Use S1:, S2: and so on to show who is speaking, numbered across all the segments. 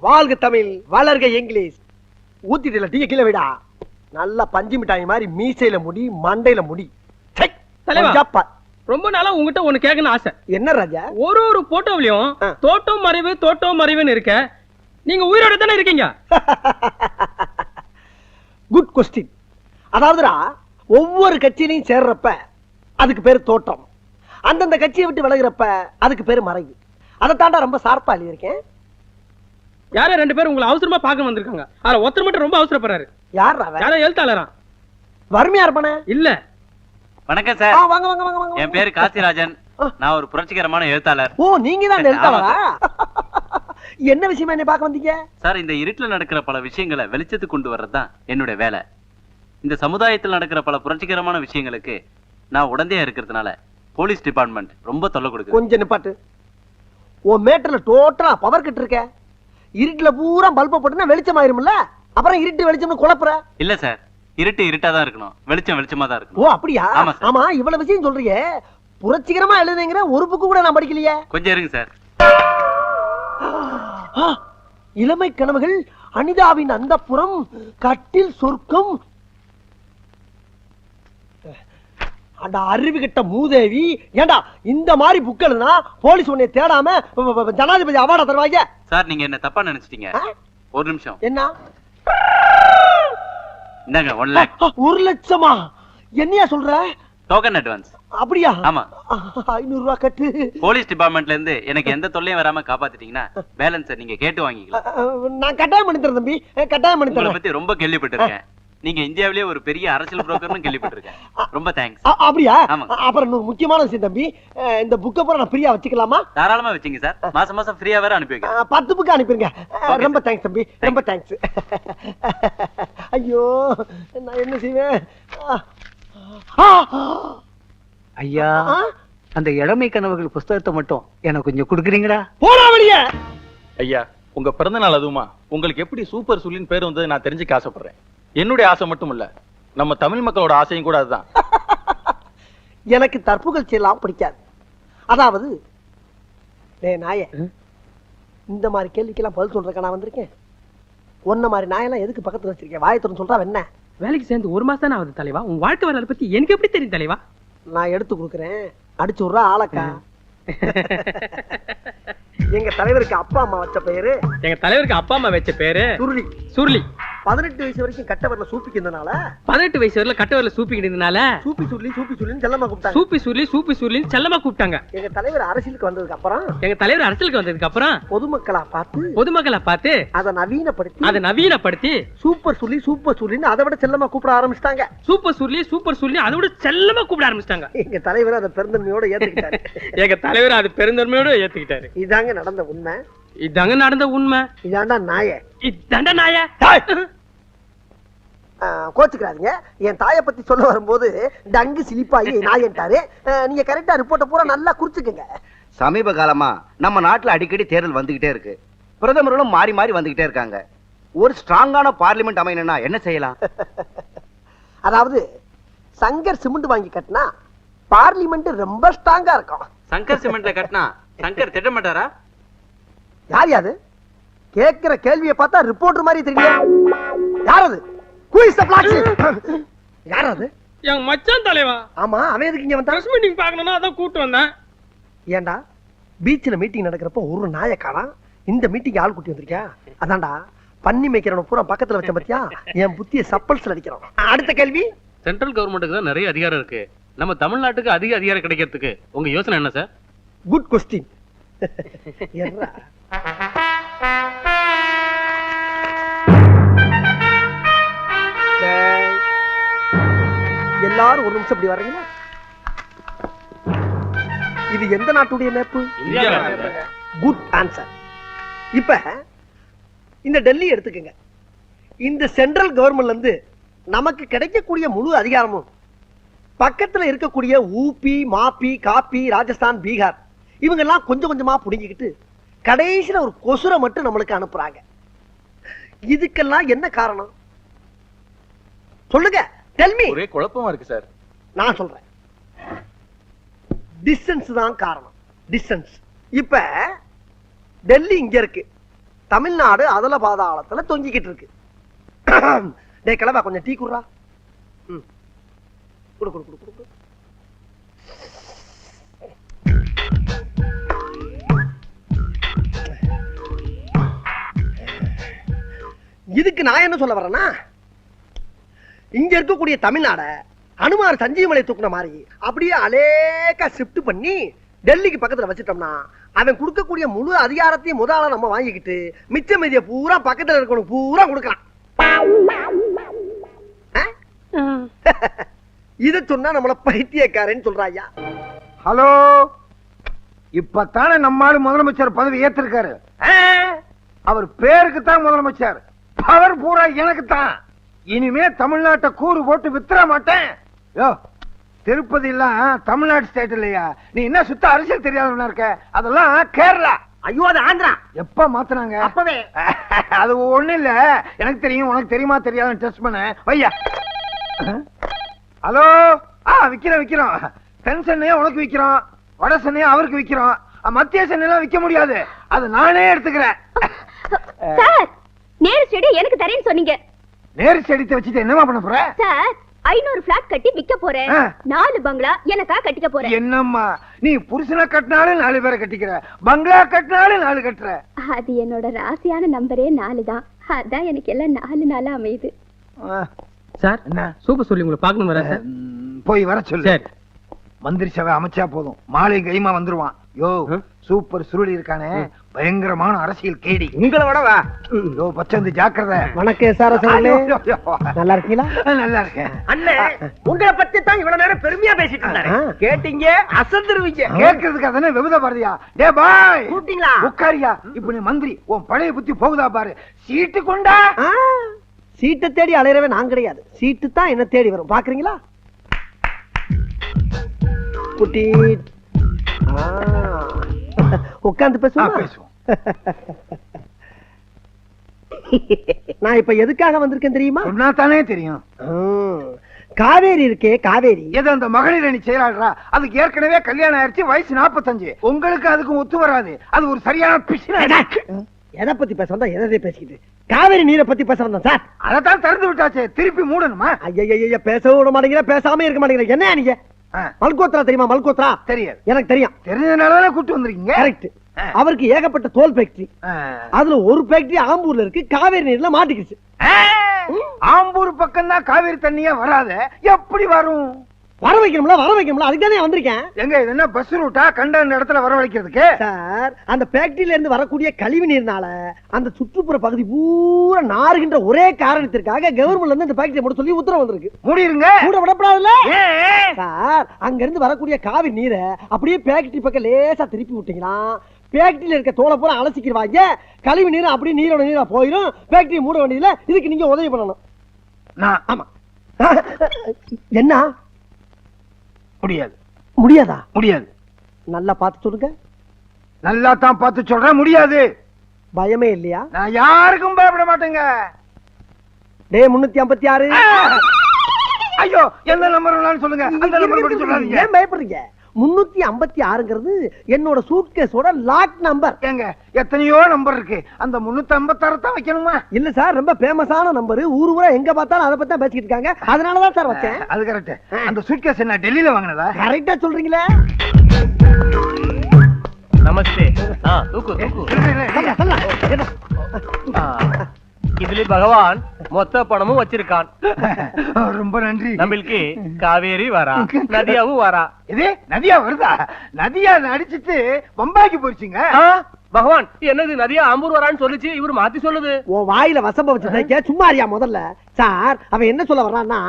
S1: வாழ்க தமிழ், வளர்க English. ஊத்திட்டுல tea கீழே விடா. நல்லா பஞ்சு மிட்டாய் மாதிரி மீசையில முடி, மண்டையில முடி.
S2: ரொம்ப நாளா உங்ககிட்ட ஒண்ணு கேட்கணும் ஆசை.
S1: என்ன ராஜா?
S2: ஒரு போட்டோவிலையும் தோட்டம் மறைவுன்னு இருக்க. நீங்க உயிரோட தானே இருக்கீங்க?
S1: Good question. அதாவதுடா, ஒவ்வொரு கட்சியிலையும் சேர்றப்ப அதுக்கு பேரு தோட்டம், அந்தந்த கட்சியை விட்டு விலகிறப்ப அதுக்கு பேரு மறைவு. அதை தாண்டா ரொம்ப சார்பா எழுதியிருக்கேன்.
S2: யாரோ 2 பேர் உங்களை அவசரமா பார்க்க வந்திருக்காங்க. அதுல ஒருத்தர் மட்டும் ரொம்ப அவசரப்படுறாரு. யாரோ எழுத்தாளரா?
S1: வறுமையா இருப்பானே?
S2: இல்ல.
S3: வணக்கம் சார்.
S1: வாங்க வாங்க வாங்க வாங்க.
S3: என் பேரு காசிராஜன். நான் ஒரு புரட்சிகரமான எழுத்தாளர்.
S1: ஓ, நீங்க தான் எழுத்தாளரா? என்ன விஷயமா என்ன பார்க்க வந்தீங்க?
S3: சார், இந்த இருட்டுல நடக்கிற பல விஷயங்களை வெளிச்சத்துக்கு கொண்டு வர்றதுதான் என்னுடைய வேலை. இந்த சமுதாயத்தில் நடக்கிற பல புரட்சிகரமான விஷயங்களுக்கு நான் உடந்தையா இருக்கிறதுனால போலீஸ் டிபார்ட்மெண்ட் ரொம்ப தொல்லை கொடுக்குது.
S1: கொஞ்சம் நிப்பாட்டு. உன் மேட்டர்ல டோட்டலா பவர் கட் இருக்க. இருட்டுல பூரா பல்ப போட்டுனா வெளிச்சம் ஆயிரும்ல, அப்புறம் இருட்டு வெளிச்சம்னு குழப்புற.
S3: இல்ல சார், இருட்டு இருட்டா தான் இருக்கணும், வெளிச்சம் வெளிச்சமா தான் இருக்கணும்.
S1: ஓ அப்படியா? ஆமா, இவ்வளவு விஷயம் சொல்றீங்க. புரட்சிகரமா எழுதுங்கிற ஒரு புக்கு கூட நான் படிக்கலையே.
S3: கொஞ்சம் இருங்க சார்.
S1: இளமை கனவுகள், அனிதாவின் அந்தப்புறம், கட்டில் சொர்க்கம். அந்த அறிவு கிட்ட மூதேவி. ஏண்டா இந்த மாதிரி புக் எழுதுனா போலீஸ் உன்னை தேடாம ஜனாதிபதி அவார்டா தருவாங்க.
S3: சார், நீங்க என்ன தப்பா நினைச்சிட்டீங்க. ஒரு நிமிஷம்.
S1: என்ன?
S3: இந்தாங்க 1 lakh.
S1: 1 லட்சமா? என்னையா சொல்ற?
S3: Token advance.
S1: அப்படியா?
S3: ஆமா.
S1: 500 ரூபாய் கட்டு.
S3: போலீஸ் டிபார்ட்மெண்ட்ல இருந்து எனக்கு எந்த தொல்லையும் வராம காப்பாத்திட்டீங்கன்னா பேலன்ஸ் நீங்க கேட்டு வாங்கிக்கலாம்.
S1: நான் கட்டாயம் பண்ணி தரேன் தம்பி, கட்டாயம் பண்ணி தரேன்.
S3: உங்களை பத்தி ரொம்ப கேள்விப்பட்டிருக்கேன். நீங்க இந்தியாவிலேயே ஒரு பெரிய அரசியல் புரோக்கர்னு கேள்விப்பட்டிருக்கேன். ரொம்ப தேங்க்ஸ்.
S1: அப்படியா? அப்புறம் இன்னொரு முக்கியமான விஷயம் தம்பி, இந்த புக்கை பூரா நான் ஃப்ரீயா வச்சுக்கலாமா?
S3: தாராளமா வச்சுங்க சார். மாசம் மாசம் ஃப்ரீயா வேற அனுப்பி வைக்கிறேன்.
S1: 10 புக்கு அனுப்பிருங்க. ரொம்ப தேங்க்ஸ் தம்பி, ரொம்ப தேங்க்ஸ். ஐயோ, நான் என்ன செய்வேன்?
S4: ஐயா, அந்த இளமை கனவுகள் புஸ்தகத்தை மட்டும் எனக்கு கொஞ்சம் கொடுக்குறீங்களா?
S1: போடா வெளியே.
S5: ஐயா, உங்க பிறந்த நாள் அதுவுமா உங்களுக்கு எப்படி சூப்பர் சுல்லின் பேர் வந்தது நான் தெரிஞ்சுக்க ஆசைப்படுறேன். என்னுடைய ஆசை மட்டும் இல்ல, நம்ம தமிழ் மக்களோட ஆசையும் கூட அதுதான்.
S1: எனக்கு தற்புகழ்ச்சி எல்லாம் பிடிக்காது. அதாவது நாயே, இந்த மாதிரி கேள்விக்கெல்லாம் பதில் சொல்றதுக்கு நான் வந்திருக்கேன். ஒன்ன மாதிரி நாயெல்லாம் எதுக்கு பக்கத்துல வச்சிருக்கேன்? வாயத்துறன்னு சொல்றா என்ன?
S2: வேலைக்கு சேர்ந்து 1 மாசம் தானே ஆகுது தலைவா. உன் வாழ்க்கை வரலாறு பத்தி எனக்கு எப்படி தெரியும் தலைவா?
S1: நான் எடுத்து கொடுக்குறேன், அடிச்சு விடுறா ஆளக்கா. எங்க தலைவருக்கு அப்பா அம்மா வச்ச பேரு,
S2: எங்க தலைவருக்கு அப்பா அம்மா வச்ச பேரு
S1: சுருளி.
S2: சுருளி.
S1: 18 வயசு வரைக்கும் கட்ட வரல சூப்பிக்கிறதுனால,
S2: 18 வயசு வரல கட்ட வரல சூப்பிக்கிட்டதுனால
S1: சூப்பி சுருளி சூப்பி சுருளின்னு செல்லமா கூப்பிட்டாங்க.
S2: சூப்பி சுருளின்னு செல்லமா கூப்பிட்டாங்க.
S1: எங்க தலைவர் அரசியலுக்கு வந்ததுக்கு அப்புறம் பொதுமக்களா பார்த்து அதை நவீனப்படுத்தி சூப்பர் சுருளின்னு அதை விட செல்லமா கூப்பிட ஆரம்பிச்சிட்டாங்க.
S2: சூப்பர் சுருளி அதை விட செல்லமா கூப்பிட ஆரம்பிச்சிட்டாங்க.
S1: எங்க தலைவர் அதை பெருந்தன்மையோட ஏத்துக்கிட்டாரு. இதாங்க நடந்த உண்மை. இதாண்டா நாய. கோச்சுக்கிறாதீங்க. என் தாயை பத்தி சொல்ல வரும்போது டங்கு சிலிப்பாயி நாயன்ட்டாரு. நீங்க கரெக்டா ரிப்போர்ட்ட பூரா நல்லா குறிச்சுக்குங்க.
S4: சமீப காலமா நம்ம நாட்டுல அடிக்கடி தேர்தல் வந்துகிட்டே இருக்கு. பிரதமர்களும் மாறி மாறி வந்துகிட்டே இருக்காங்க. ஒரு ஸ்ட்ராங்கான பார்லிமெண்ட் அமையணும்னா என்ன செய்யலாம்?
S1: அதாவது சங்கர் சிமெண்ட் வாங்கி கட்டினா பார்லிமெண்ட் ரொம்ப ஸ்ட்ராங்கா இருக்கும்.
S3: சங்கர் சிமெண்ட்ல கட்டினா சங்கர் திட்ட மாட்டாரா?
S1: யார் யாது? கேட்கிற கேள்வியை பார்த்தா ரிப்போர்ட்டர் மாதிரி தெரியும். யாரது? யாரது?
S2: என் மச்சான் தலைவா.
S1: ஆமா, அவன் எதுக்கு இங்க வந்தா?
S2: மீட்டிங் பார்க்கணும்னா அதான் கூட்டு வந்தேன்.
S1: ஏண்டா பீச்ல மீட்டிங் நடக்கிறப்ப ஒரு நாயை காணோம், இந்த மீட்டிங் ஆள் கூட்டி வந்திருக்கியா? அதான்டா பண்ணி மேய்க்கிறவன பூரா பக்கத்துல வச்ச பத்தியா? என் புத்திய சப்பல்ஸ்ல அடிக்கிறான். அடுத்த கேள்வி.
S3: சென்ட்ரல் கவர்மெண்ட்டுக்கு தான் நிறைய அதிகாரம் இருக்கு. நம்ம தமிழ்நாட்டுக்கு அதிக அதிகாரம் கிடைக்கிறதுக்கு உங்க யோசனை என்ன சார்?
S1: Good question. எல்லாரும் ஒரு நிமிஷம் இப்படி வர்றீங்களா? இது எந்த நாட்டுடைய மேப்பு? Good answer. இப்ப இந்த டெல்லி எடுத்துக்கங்க. இந்த சென்ட்ரல் கவர்மெண்ட்ல இருந்து நமக்கு கிடைக்கக்கூடிய முழு அதிகாரமும் பக்கத்துல இருக்கக்கூடிய ஊபி, மாப்பி, காப்பி, ராஜஸ்தான், பீகார் இவங்கெல்லாம் கொஞ்சம் கொஞ்சமா புடுங்கிக்கிட்டு கடைசியில ஒரு கொசுரை மட்டும் நம்மளுக்கு அனுப்புறாங்க. இதுக்கெல்லாம் என்ன காரணம் சொல்லுங்க? Tell me.
S5: ஒரே குழப்பமா இருக்கு சார்.
S1: நான் சொல்றேன், டிஸ்டன்ஸ் தான் காரணம். டிஸ்டன்ஸ். இப்ப டெல்லி இங்க இருக்கு, தமிழ்நாடு அதல பாதாளத்துல தொங்கிக்கிட்டு இருக்கு. டேய் கிளவா கொஞ்சம் டீ குடுறா. குடு குடு குடு குடு. இதுக்கு நான் என்ன சொல்ல வரேன்னா, இங்க இருக்கக்கூடிய தமிழ்நாட அனுமார் சஞ்சீவமலை தூக்குன மாதிரி அப்படியே அலேக்கா ஷிஃப்ட் பண்ணி டெல்லிக்கு பக்கத்துல வச்சிட்டோம்னா அவன் கொடுக்கக்கூடிய முழு அதிகாரத்தையும் முதல்ல நம்ம வாங்கிக்கிட்டு மிச்ச மீதிய பூரா பக்கத்துல இருக்கணும் பூரா கொடுக்கலாம். இத சொன்னா நம்மள பைத்தியக்காரன்னு சொல்றாயா.
S6: ஹலோ, இப்பத்தானே நம்மால முதலமைச்சர் பதவி ஏத்திருக்காரு. அவர் பேருக்கு தான் முதலமைச்சர், பவர் பூரா எனக்கு தான். இனிமே தமிழ்நாட்டை கூறு போட்டு வித்துற மாட்டேன். யோ, திருப்பதி எல்லாம் தமிழ்நாடு ஸ்டேட் இல்லையா? நீ என்ன சுத்த அரசியல் தெரியாதவனா இருக்க? அதெல்லாம் கேரளா.
S1: ஐயோ அது ஆந்திரா.
S6: எப்ப மாத்துனாங்க?
S1: அப்பவே.
S6: அது ஒண்ணு இல்ல, எனக்கு தெரியும், உனக்கு தெரியுமா தெரியாதுன்னு டெஸ்ட் பண்ண வையா. ஹலோ, விக்கிறோம். தென் சென்னையை உனக்கு விக்கிறோம், வட சென்னையை அவருக்கு விக்கிறோம், மத்திய சென்னையெல்லாம் விக்க முடியாது, அது நானே எடுத்துக்கிறேன்.
S7: சார், நேரு ஸ்டேடி எனக்கு தரேன்னு சொன்னீங்க.
S6: நேரு ஸ்டேடியத்தை வச்சுட்டு என்னமா பண்ண போற?
S7: சார், 500 பிளாட் கட்டி விக்க போறேன். 4 பங்களா எனக்கா கட்டிக்க போறேன்.
S6: என்னம்மா நீ புருஷனை கட்டினாலும் 4 பேரை கட்டிக்கிற, பங்களா கட்டினாலும் 4 கட்டுற.
S7: அது என்னோட ராசியான நம்பரே 4 தான். அதான் எனக்கு எல்லாம் 4 நாளா அமையுது.
S2: சார்
S6: என்ன
S2: சூப்பர் சொல்லி உங்களை பார்க்கணும் வர சார்.
S6: போய் வர சொல்லு.
S2: சரி.
S6: மந்திரி சபை அமைச்சா போதும், மாலை கைமா வந்துருவான். யோ, சூப்பர் சுருளி இருக்கானே, பயங்கரமான அரசியல் கேடி.
S1: உங்களை விட வா.
S6: யோ பச்சந்து ஜாக்கிரதை.
S1: வணக்கம் சார். நல்லா இருக்கீங்களா?
S6: நல்லா இருக்கேன்
S1: அண்ணே. உங்களை பத்தி தான் இவ்வளவு நேரம் பெருமையா பேசிட்டு இருந்தாரு. கேட்டீங்க அசந்துருவீங்க.
S6: கேட்கறதுக்கு அதானே விபத பாரதியா. டே பாய்,
S1: கூப்பிட்டீங்களா?
S6: உட்காரியா. இப்ப நீ மந்திரி, உன் பழைய புத்தி போகுதா பாரு. சீட்டு கொண்டா.
S1: சீட்டை தேடி அலையறவே நான் கிடையாது, சீட்டு தான் என்ன தேடி வரும். பாக்குறீங்களா? குட்டி உட்கார்ந்து பேசுவோம். நான் இப்ப எதுக்காக வந்திருக்கேன் தெரியுமா?
S6: சொன்னா தானே தெரியும்.
S1: காவேரி இருக்கே, காவேரி.
S6: எது அந்த மகளிர் அணி செயலாளரா? அதுக்கு ஏற்கனவே கல்யாணம் ஆயிடுச்சு, வயசு 45. உங்களுக்கு அதுக்கும் ஒத்து வராது. அது ஒரு சரியான பிசின.
S1: எதை பத்தி பேச வந்தா எதை பேசிக்கிட்டு? காவேரி நீரை பத்தி பேச வந்தேன் சார்.
S6: அதைத்தான் திறந்து விட்டாச்சு, திருப்பி மூடணுமா?
S1: ஐயா, பேசவும் விட மாட்டேங்கிற, பேசாம இருக்க மாட்டேங்கிற. என்ன நீங்க மல்கோத்ரா தெரியுமா? மல்கோத்ரா தெரியாது. எனக்கு தெரியும்.
S6: தெரிஞ்சதுனாலதான் கூட்டு வந்திருக்கீங்க.
S1: கரெக்ட். அவருக்கு ஏகப்பட்ட தோல் ஃபேக்டரி, அதுல ஒரு ஃபேக்டரி ஆம்பூர்ல இருக்கு, காவேரி நீர்ல மாட்டிக்கிச்சு.
S6: ஆம்பூர் பக்கம் தான் காவேரி தண்ணியே வராது, எப்படி வரும்?
S1: வர வைக்கணும்ல, அதுக்கு தானே வந்திருக்கேன்.
S6: எங்க இது என்ன பஸ் ரூட்டா? கண்ட இடத்துல வரவழைக்கிறதுக்கு
S1: சார். அந்த ஃபேக்டரியில இருந்து வரக்கூடிய கழிவு நீர்னால அந்த சுற்றுப்புற பகுதி பூரா நாறுகின்ற ஒரே காரணத்திற்காக கவர்மெண்ட்ல இருந்து இந்த ஃபேக்டரி போட சொல்லி உத்தரவு வந்திருக்கு.
S6: மூடிருங்க.
S1: மூட விடப்படாதுல்ல சார். அங்க இருந்து வரக்கூடிய காவிரி நீரை அப்படியே ஃபேக்டரி பக்கம் லேசா திருப்பி விட்டீங்கன்னா ஃபேக்டரியில இருக்க தோலை பூரா அலசிக்கிடுவாங்க. கழிவு நீர் அப்படியே நீரோட நீரா போயிடும். ஃபேக்டரி மூட வேண்டியதுல. இதுக்கு நீங்க உதவி பண்ணணும். ஆமா. என்ன? முடியாதா? முடியாது. நல்லா பார்த்து சொல்லுங்க. நல்லா தான் பார்த்து சொல்றேன். முடியாது. பயமே இல்லையா? நான் யாருக்கும் பயப்பட மாட்டேங்க. டேய் 356. ஐயோ, என்ன நம்பர் சொல்லுங்க. அந்த நம்பர் மட்டும் சொல்லாதீங்க. ஏன் பயப்படுறீங்க? 356ங்கிறது என்னோட சூட்கேஸோட லாக் நம்பர். ஏங்க எத்தனையோ நம்பர் இருக்கு, அந்த 356 தான் வைக்கணுமா? இல்ல சார், ரொம்ப ஃபேமஸான நம்பர். ஊரு ஊரா எங்க பார்த்தாலும் அதை பத்தி தான் பேசிட்டு இருக்காங்க. அதனால தான் சார் வச்சேன். அது கரெக்ட். அந்த சூட்கேஸ் என்ன டெல்லியில வாங்குனதா? கரெக்ட்டா சொல்றீங்களே.
S8: நமஸ்தே. இதுல பகவான் மொத்த பணமும் வச்சிருக்கான்.
S6: ரொம்ப நன்றி.
S8: நம்மளுக்கு காவேரி வரா, நதியாவும் வரா.
S6: இது நதியா வருதா? நதியா அடிச்சிட்டு பம்பாய்க்கு போயிடுச்சுங்க.
S8: பகவான் என்னது நதியா ஆம்பூர் வரான்னு சொல்லுச்சு, இவரு மாத்தி சொல்லுது.
S1: உன் வாயில வசம்ப வச்சு சும்மா அறியா முதல்ல. சார், அவன் என்ன சொல்ல வர்றான்னா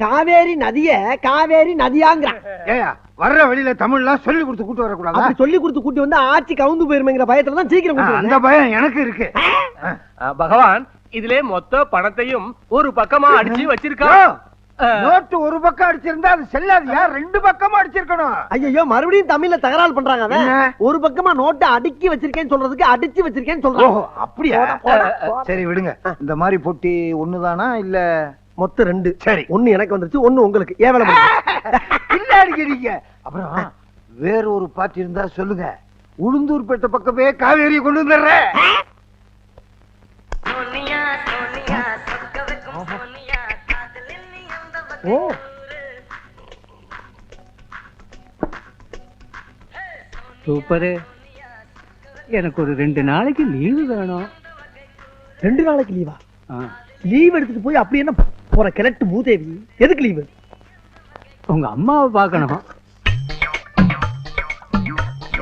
S1: காவேரி நதிய காவேரி நதியாங்கிறான்.
S6: ஏயா, வர்ற வழியில தமிழ்லாம் சொல்லி கொடுத்து கூட்டு வரக்கூடாது.
S1: அப்படி சொல்லி கொடுத்து கூட்டி வந்து ஆட்சி கவுந்து போயிருமேங்கிற பயத்துல தான் சீக்கிரம் கூட்டி
S6: அந்த பயம் எனக்கு இருக்கு.
S8: பகவான் இதுல மொத்த பணத்தையும் ஒரு பக்கமா அடிச்சு வச்சிருக்கான்.
S6: நோட்டு ஒரு பக்கம் அடிச்சிருந்தா அது செல்லாதியா? 2 பக்கமா அடிச்சிருக்கணும்.
S1: ஐயோ, மறுபடியும் தமிழ்ல தகராறு பண்றாங்க. ஒரு பக்கமா நோட்டை அடுக்கி வச்சிருக்கேன்னு சொல்றதுக்கு அடிச்சு வச்சிருக்கேன்னு சொல்றாங்க.
S6: அப்படியா? சரி விடுங்க. இந்த மாதிரி போட்டி ஒண்ணுதானா இல்ல
S1: மொத்தம் 2?
S6: சரி,
S1: ஒண்ணு எனக்கு வந்துருச்சு, ஒண்ணு உங்களுக்கு. ஏன் வேலை
S6: இல்ல அடிக்கிறீங்க? அப்புறம் வேற ஒரு பாட்டி இருந்தா சொல்லுங்க. உளுந்தூர்பேட்டை பக்கமே காவேரியை கொண்டு வந்துடுறேன்.
S1: ஓ,
S9: சூப்பரு. எனக்கு ஒரு 2 நாளைக்கு லீவு வேணும்.
S1: 2 நாளைக்கு லீவா?
S9: ஆ,
S1: லீவ் எடுத்துட்டு போய் அப்படி என்ன போற கிழட்டு மூதேவி? எதுக்கு லீவு?
S9: உங்க அம்மாவை பார்க்கணும்.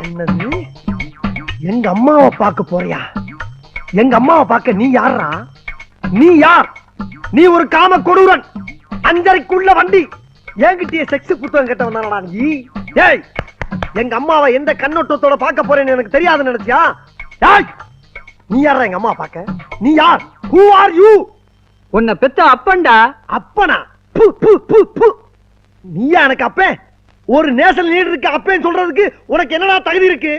S1: என்னது? எங்க அம்மாவை பார்க்க போறியா? எங்க அம்மாவை பார்க்க நீ யாரா? நீ யார்? நீ ஒரு காம கொடூரன். 5:30க்குள்ள வண்டி. என்கிட்டயே செக்ஸ் புத்தகம் கேட்ட வந்தானடா நீ? ஏய், எங்க அம்மாவை எந்த கண்ணோட்டத்தோட பார்க்க போறேன்னு எனக்கு தெரியாதுன்னு நினைச்சியா? ஏய், நீ யாரா எங்க அம்மா பார்க்க? நீ யார்? Who are you?
S9: உன்னை பெத்த அப்பன்டா.
S1: அப்பனா? பு பு பு பு. நீயா எனக்கு அப்பேன்? ஒரு நேஷனல் லீடருக்கு அப்பேன்னு சொல்றதுக்கு உனக்கு என்னடா தகுதி இருக்கு?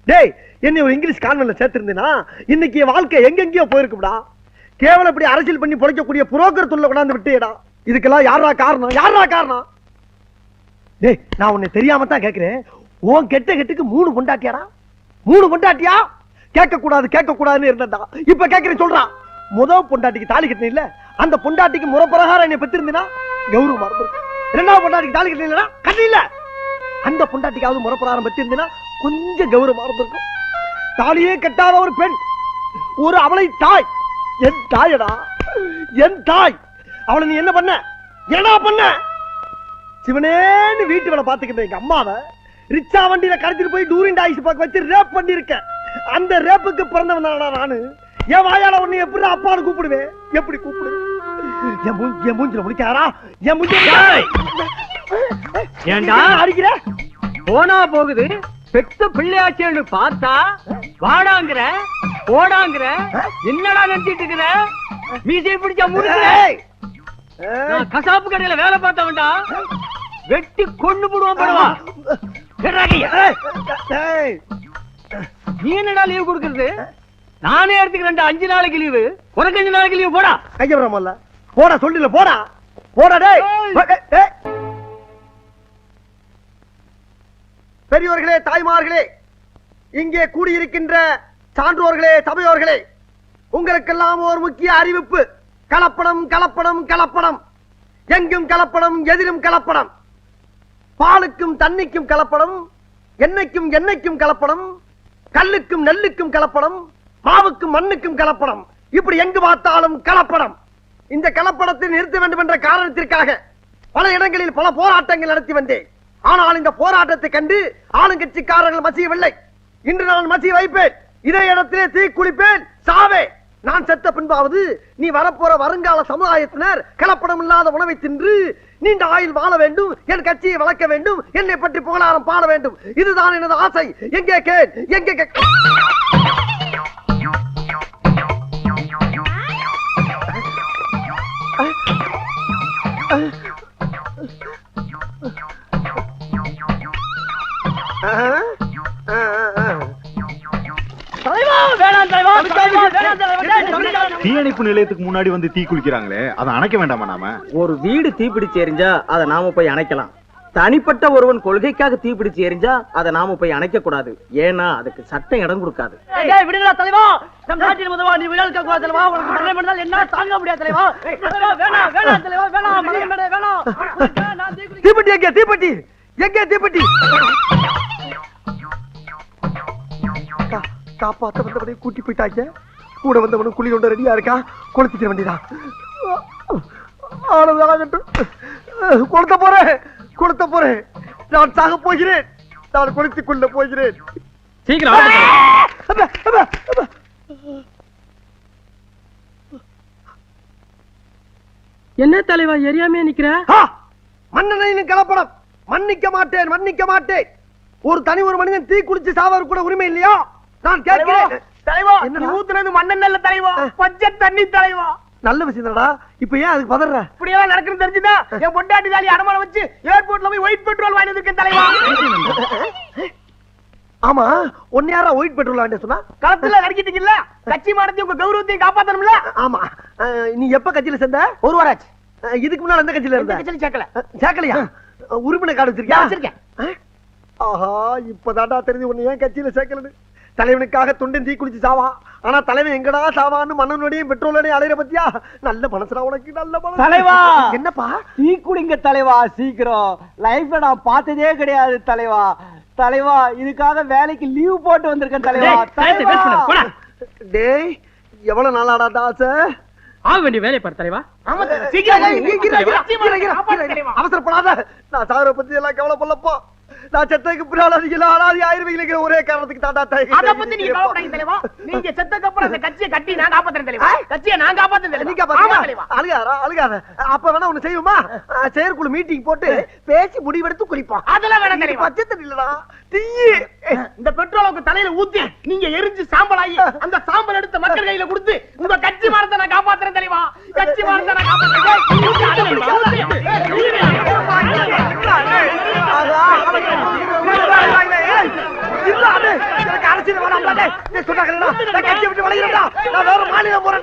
S1: டேய், என்னை ஒரு இங்கிலீஷ் கான்வென்ட்ல சேர்த்திருந்தேனா இன்னைக்கு என் வாழ்க்கை எங்கெங்கயோ போயிருக்கும்டா. கேவலம் இப்படி அரசியல் பண்ணி பொழைக்கக்கூடிய புரோக்கர் தொல்லை கொண்டாந்து விட்டேடா. இதுக்கெல்லாம் யாரா காரணம்? யாரா காரணம்? டேய், நான் உன்னை தெரியாம தான் கேட்கிறேன். உன் கெட்ட கெட்டுக்கு 3 பொண்டாட்டியாடா? 3 பொண்டாட்டியா? கேட்க கூடாதுன்னு இருந்தா இப்ப கேட்கிறேன், சொல்றான். முதல் பொண்டாட்டிக்கு தாலி கட்டின இல்ல, அந்த பொண்டாட்டிக்கு முறை பிரகாரம் என்னை பெற்றிருந்தா கௌரவமா இருந்திருக்கும். 2வது பொண்டாட்டிக்கு தாலி கட்டின கட்டில, அந்த பொண்டாட்டிக்காவது முறை பிரகாரம் பெற்றிருந்தா கொஞ்சம் கௌரவமா இருந்திருக்கும். தாலியே கட்டாத ஒரு பெண், ஒரு அவளை தாய், என் தாயடா, என் தாய். அவளை நீ என்ன பண்ண? சிவனேன்னு வீட்டு வேலை பாத்துக்கிட்ட எங்க அம்மாவை ரிச்சா வண்டியில கடத்திட்டு போய் டூரிங் டாய்ஸ் பார்க்க வச்சு ரேப் பண்ணிருக்க. அந்த ரேப்புக்கு பிறந்தவன் நானு. என் வாயால உன்னை எப்படி அப்பான்னு கூப்பிடுவேன்? எப்படி கூப்பிடுவேன்? என் மூஞ்சில முடிக்காரா? என் மூஞ்சில
S9: ஏண்டா
S1: அடிக்கிற?
S9: போனா போகுது, பெத்த பிள்ளையாச்சேன்னு பார்த்தா வாடாங்கிற போடாங்கிற. என்னடா நினைச்சிட்டு இருக்கிற? மீசையை பிடிச்சா முடிக்கிற. நான் கசாப்பு கடையில வேலை பார்த்தவன்டா. வெட்டி கொண்டு போடுவான் படுவா. நீ என்னடா லீவ் கொடுக்கறது? நானே எடுத்துக்கிறேன் 5 நாளைக்கு லீவு. உனக்கு 5 நாளைக்கு லீவு போடா.
S1: கையபுரமல்ல போடா, சொல்லல போடா போடா. டேய், பெரியோர்களே, தாய்மார்களே, இங்கே கூடியிருக்கின்ற சான்றோர்களே, சபையோர்களே, உங்களுக்கெல்லாம் ஒரு முக்கிய அறிவிப்பு. கலப்படம் கலப்படம் கலப்படம். எங்கும் கலப்படம், எதிலும் கலப்படம். பாலுக்கும் தண்ணிக்கும் கலப்படம், எண்ணெய்க்கும் எண்ணெய்க்கும் கலப்படம், கல்லுக்கும் நெல்லுக்கும் கலப்படம், மாவுக்கும் மண்ணுக்கும் கலப்படம். இப்படி எங்கு பார்த்தாலும் கலப்படம். இந்த கலப்படத்தை நிறுத்த வேண்டும் என்ற காரணத்திற்காக பல இடங்களில் பல போராட்டங்கள் நடத்தி வந்தேன். ஆனால் இந்த போராட்டத்தை கண்டு ஆளுங்கட்சிக்காரர்கள் மசியவில்லை. இன்று நான் மசிய வைப்பேன். இதே இடத்திலே தீ குளிப்பேன், சாவே. நான் செத்த பின்பாவது நீ வரப்போற வருங்கால சமுதாயத்தினர் கலப்படம் இல்லாத உணவை தின்று நீண்ட ஆயுள் வாழ வேண்டும், என் கட்சியை வளர்க்க வேண்டும், என்னை பற்றி புகழாரம் பாட வேண்டும். இதுதான் எனது ஆசை. எங்கே கேள், எங்கே
S10: தீயணைப்பு நிலையத்துக்கு முன்னாடி வந்து தீ குளிக்கிறாங்களே, அதை அணைக்க வேண்டாமா? நாம
S2: ஒரு வீடு தீப்பிடிச்சு எரிஞ்சா அதை நாம போய் அணைக்கலாம். தனிப்பட்ட ஒருவன் கொள்கைக்காக தீப்பிடிச்சு எரிஞ்சா அதை நாம போய் அணைக்க கூடாது. ஏன்னா அதுக்கு சட்டம் இடம் கொடுக்காது.
S9: விடுங்களா தலைவா, நம் நாட்டின் முதல்வா, நீ விழா கேட்க தலைவா. உனக்கு மரணம் பண்ணால் என்ன தாங்க முடியாது தலைவா. வேணாம் வேணாம் தலைவா, வேணாம் வேணாம்.
S1: தீப்பெட்டி எங்கே? தீப்பெட்டி எங்கே? தீப்பெட்டி காப்பாத்த வந்தவனை கூட்டி போயிட்டாங்க. கூட வந்தவனும் குழி கொண்டு ரெடியா இருக்கா. கொளுத்திக்க வேண்டியதான். கொளுத்த போறேன். நான் சாக போகிறேன். நான் கொளுத்திக் கொள்ள போகிறேன்.
S2: சீக்கிரம் என்ன தலைவா எரியாமே நிக்கிற?
S1: மன்னனையும் கலப்படம். மன்னிக்க மாட்டேன், மன்னிக்க மாட்டேன். ஒரு தனி ஒரு மனிதன் தீ குளிச்சு சாவது கூட உரிமை இல்லையா? நான் கேட்கிறேன்.
S9: ஊத்துனது மண்ணன் நல்ல தலைவா, பச்சை தண்ணி தலைவா.
S1: நல்ல விஷயம் தானடா. இப்ப ஏன் அதுக்கு பதற?
S9: இப்படியெல்லாம் நடக்குன்னு தெரிஞ்சுதான் என் பொண்டாட்டி தாலி அடமானம் வச்சு ஏர்போர்ட்ல போய் ஒயிட் பெட்ரோல் வாங்கி வந்திருக்கேன் தலைவா.
S1: ஆமா, ஒன்னு யாரா ஒயிட் பெட்ரோல் வாங்க சொன்னா?
S9: களத்துல நடிக்கிட்டீங்கல்ல, கட்சி மானத்தையும் உங்க கௌரவத்தையும் காப்பாத்தணும்ல.
S1: ஆமா. நீ எப்ப கட்சியில சேர்ந்த?
S9: 1 வாரம் ஆச்சு.
S1: இதுக்கு முன்னால எந்த கட்சியில இருந்த?
S9: கட்சியில சேர்க்கல.
S1: சேர்க்கலையா? உறுப்பினர் கார்டு வச்சிருக்கியா?
S9: வச்சிருக்கேன்.
S1: ஆஹா, இப்பதான்டா தெரிஞ்சு ஒண்ணு ஏன் கட்சியில சேர்க்கலன்னு. தலைவனுக்காக தொண்டன் தீ குளிச்சு சாவா, ஆனா தலைவன் எங்கடா சாவான்னு மண்ணனோடையும் பெட்ரோலோடையும் அலையிற பத்தியா? நல்ல மனசுடா உனக்கு, நல்ல மனசு.
S9: தலைவா
S1: என்னப்பா?
S9: டீ குடிங்க தலைவா சீக்கிரம். லைஃப்ல நான் பார்த்ததே கிடையாது தலைவா. தலைவா இதுக்காக வேலைக்கு லீவ் போட்டு வந்திருக்கேன் தலைவா.
S1: டேய் எவ்வளவு நாளாடா தாச?
S8: ஆக வேண்டிய வேலையை பாரு தலைவா.
S1: அவசரப்படாத. நான் சாகர பத்தி எல்லாம் கவலைப்படலப்பா. நான் செத்ததுக்கு பின்னால அனாதி ஆயிருவீங்க ஒரே காரணத்துக்கு தாண்டா.
S8: அத பத்தி நீங்க கவலைப்படாதீங்க தலைவா. நீங்க செத்ததுக்கு அப்புறம் அந்த கட்சியை கட்டி நான் காப்பாத்துறேன் தலைவா. கட்சியை நான் காப்பாத்துறேன் தலைவா.
S1: அழுகாத. அப்ப வேணா ஒண்ணு செய்வோமா? செயற்குழு மீட்டிங் போட்டு பேசி முடிவெடுத்து குறிப்போம்.
S8: அதெல்லாம் வேணாம் தலைவா.
S1: பச்சை தண்ணி இல்லடா, தீ.
S8: இந்த பெட்ரோலுக்கு தலையில ஊத்தி நீங்க எரிஞ்சு சாம்பல் ஆகி அந்த சாம்பல் எடுத்து மக்கள் கையில கொடுத்து உங்க கட்சி மானத்தை நான் காப்பாத்துறேன் தலைவா. கட்சி மானத்தை நான்
S1: அரசியல் விட்டு வளைகிறா. நான் வேற மாநிலம் போறேன்.